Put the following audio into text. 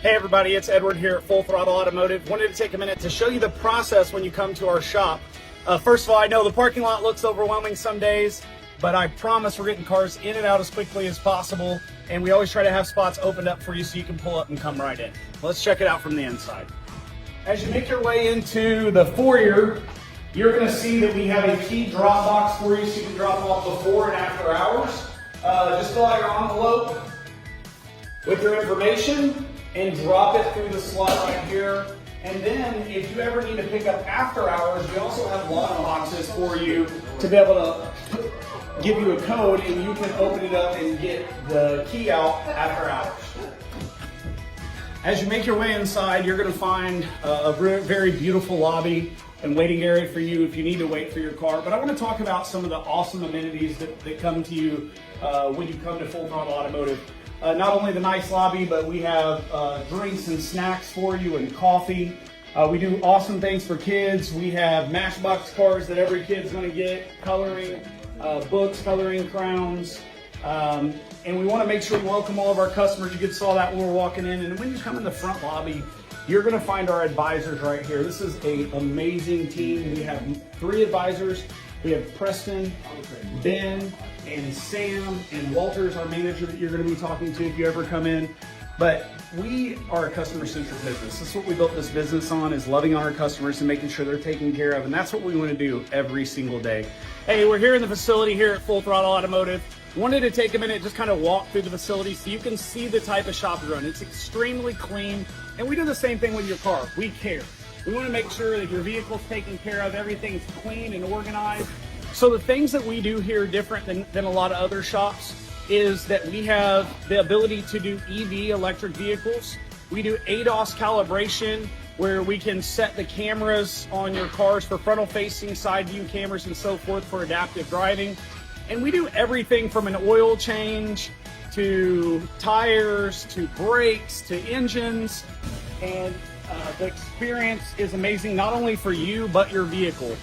Hey everybody, it's Edward here at Throttle Automotive. Wanted to take a minute to show you the process when you come to our shop. First of all, I know the parking lot looks overwhelming some days, but I promise we're getting cars in and out as quickly as possible, and we always try to have spots opened up for you so you can pull up and come right in. Let's check it out from the inside. As you make your way into the foyer, you're going to see that we have a key drop box for you so you can drop off before and after hours. Just fill out your envelope with your information and drop it through the slot right here. And then if you ever need to pick up after hours, we also have lock boxes for you to be able to give you a code and you can open it up and get the key out after hours. As you make your way inside, you're going to find a very beautiful lobby and waiting area for you if you need to wait for your car. But I want to talk about some of the awesome amenities that come to you when you come to Throttle Automotive. Not only the nice lobby, but we have drinks and snacks for you and coffee. We do awesome things for kids. We have Matchbox cars that every kid's going to get, coloring books, coloring crowns. And we want to make sure we welcome all of our customers. You saw that when we're walking in. And when you come in the front lobby, you're going to find our advisors right here. This is an amazing team. We have 3 advisors. We have Preston, Ben, and Sam, and Walter's our manager that you're going to be talking to if you ever come in. But we are a customer-centric business. This is what we built this business on, is loving on our customers and making sure they're taken care of. And that's what we want to do every single day. Hey, we're here in the facility here at Throttle Automotive. Wanted to take a minute, just kind of walk through the facility so you can see the type of shop we run. It's extremely clean, and we do the same thing with your car. We care. We want to make sure that your vehicle's taken care of, everything's clean and organized. So the things that we do here different than a lot of other shops is that we have the ability to do EV, electric vehicles. We do ADAS calibration, where we can set the cameras on your cars for frontal-facing, side view cameras, and so forth for adaptive driving. And we do everything from an oil change to tires to brakes to engines. And the experience is amazing, not only for you, but your vehicle.